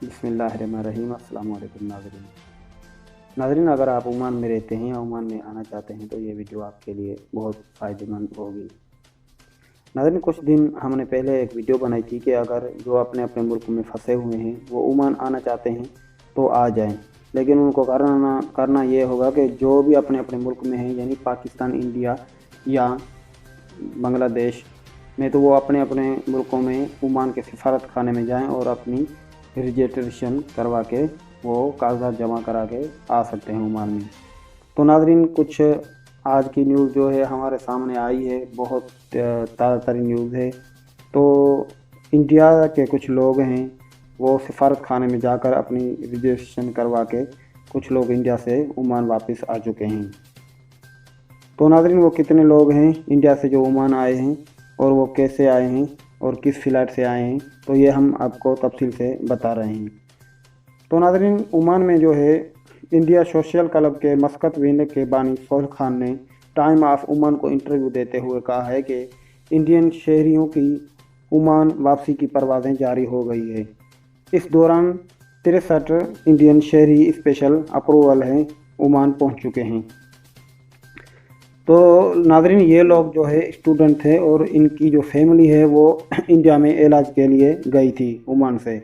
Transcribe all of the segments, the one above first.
बिस्मिल्लाहिर्रहमानिर्रहीम। अस्सलाम वालेकुम नाज़रीन, अगर आप ओमान में रहते हैं या ओमान में आना चाहते हैं तो ये वीडियो आपके लिए बहुत फ़ायदेमंद होगी। नाज़रीन, कुछ दिन हमने पहले एक वीडियो बनाई थी कि अगर जो अपने अपने मुल्क में फंसे हुए हैं वो ओमान आना चाहते हैं तो आ जाएं, लेकिन उनको करना ये होगा कि जो भी अपने अपने मुल्क में हैं, यानी पाकिस्तान, इंडिया या बांग्लादेश में, तो वो अपने अपने मुल्कों में ओमान के सफारत खाने में जाएं और अपनी रजिस्ट्रेशन करवा के वो कागजात जमा करा के आ सकते हैं ओमान में। तो नाज़रीन, कुछ आज की न्यूज़ जो है हमारे सामने आई है, बहुत ताज़ा तरीन न्यूज़ है। तो इंडिया के कुछ लोग हैं वो सफारत खाने में जाकर अपनी रजिस्ट्रेशन करवा के कुछ लोग इंडिया से ओमान वापस आ चुके हैं। तो नाज़रीन, वो कितने लोग हैं इंडिया से जो ओमान आए हैं और वो कैसे आए हैं और किस फ्लाइट से आए हैं, तो ये हम आपको तफसील से बता रहे हैं। तो नाज़रीन, ओमान में जो है इंडिया सोशल क्लब के मस्कत विंग के बानी सोहेल खान ने टाइम ऑफ ओमान को इंटरव्यू देते हुए कहा है कि इंडियन शहरियों की ओमान वापसी की परवाज़ें जारी हो गई है। इस दौरान 63 इंडियन शहरी स्पेशल अप्रूवल हैं ओमान पहुंच चुके हैं। तो नाज़रीन, ये लोग जो है स्टूडेंट थे और इनकी जो फैमिली है वो इंडिया में इलाज के लिए गई थी ओमान से।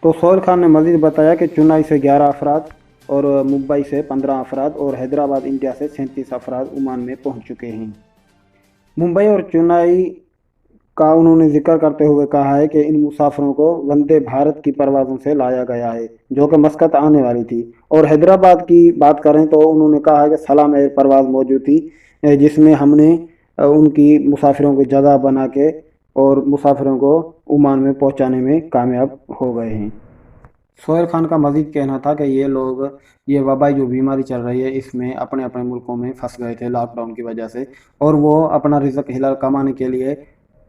तो सोहेल खान ने मज़ीद बताया कि चेन्नई से 11 अफराद और मुंबई से 15 अफराद और हैदराबाद इंडिया से 37 अफराद ओमान में पहुंच चुके हैं। मुंबई और चेन्नई का उन्होंने जिक्र करते हुए कहा है कि इन मुसाफिरों को वंदे भारत की परवाज़ों से लाया गया है जो कि मस्कत आने वाली थी। और हैदराबाद की बात करें तो उन्होंने कहा है कि सलाम एयर परवाज़ मौजूद थी, जिसमें हमने उनकी मुसाफिरों की जगह बना के और मुसाफिरों को ओमान में पहुंचाने में कामयाब हो गए हैं। सोहेल खान का मज़ीद कहना था कि ये वबाई जो बीमारी चल रही है इसमें अपने अपने मुल्कों में फंस गए थे लॉकडाउन की वजह से, और वो अपना रिज़्क हिलाल कमाने के लिए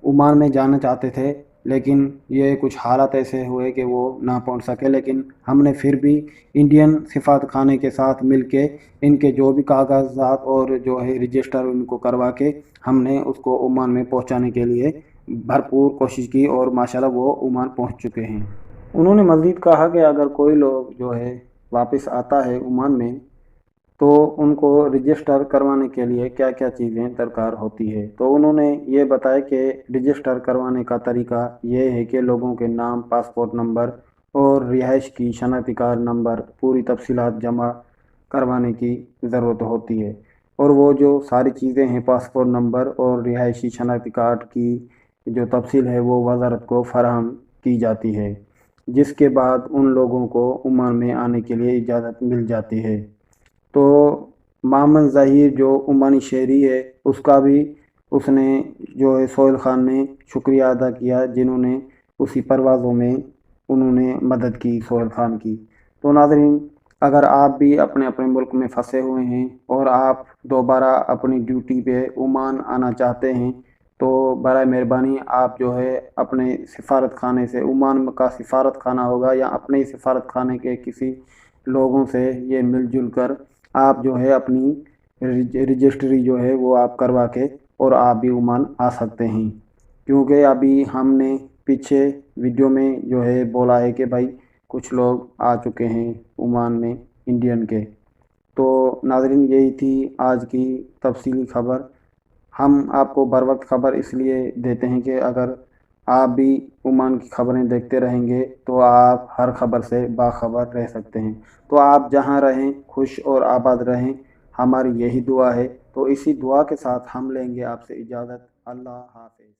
ओमान में जाना चाहते थे, लेकिन ये कुछ हालात ऐसे हुए कि वो ना पहुंच सके। लेकिन हमने फिर भी इंडियन सिफारत खाने के साथ मिलके इनके जो भी कागजात और जो है रजिस्टर उनको करवा के हमने उसको ओमान में पहुंचाने के लिए भरपूर कोशिश की और माशाल्लाह वो ओमान पहुंच चुके हैं। उन्होंने मज़ीद कहा कि अगर कोई लोग जो है वापस आता है ओमान में तो उनको रजिस्टर करवाने के लिए क्या क्या चीज़ें दरकार होती है। तो उन्होंने ये बताया कि रजिस्टर करवाने का तरीका ये है कि लोगों के नाम, पासपोर्ट नंबर और रिहाइश की शनाख्ती कार्ड नंबर, पूरी तफसीलात जमा करवाने की ज़रूरत होती है। और वो जो सारी चीज़ें हैं, पासपोर्ट नंबर और रिहाइशी शनाख्ती कार्ड की जो तफसील है वो वजारत को फराहम की जाती है, जिसके बाद उन लोगों को ओमान में आने के लिए इजाज़त मिल जाती है। तो मोहम्मद ज़हीर जो ओमानी शहरी है उसने जो है सोहेल खान ने शुक्रिया अदा किया, जिन्होंने उसी परवाज़ों में उन्होंने मदद की सोहेल खान की। तो नाज़रीन, अगर आप भी अपने अपने मुल्क में फंसे हुए हैं और आप दोबारा अपनी ड्यूटी पे ओमान आना चाहते हैं तो बराए मेहरबानी आप जो है अपने सिफारत खाने से, ओमान का सिफारत खाना होगा या अपने ही सिफारत खाने के किसी लोगों से ये मिलजुल कर आप जो है अपनी रजिस्ट्री जो है वो आप करवा के और आप भी ओमान आ सकते हैं। क्योंकि अभी हमने पीछे वीडियो में जो है बोला है कि भाई कुछ लोग आ चुके हैं ओमान में इंडियन के। तो नाज़रीन, यही थी आज की तफसीली खबर। हम आपको बर वक्त खबर इसलिए देते हैं कि अगर आप भी ओमान की खबरें देखते रहेंगे तो आप हर खबर से बाखबर रह सकते हैं। तो आप जहां रहें खुश और आबाद रहें, हमारी यही दुआ है। तो इसी दुआ के साथ हम लेंगे आपसे इजाज़त। अल्लाह हाफ़िज़।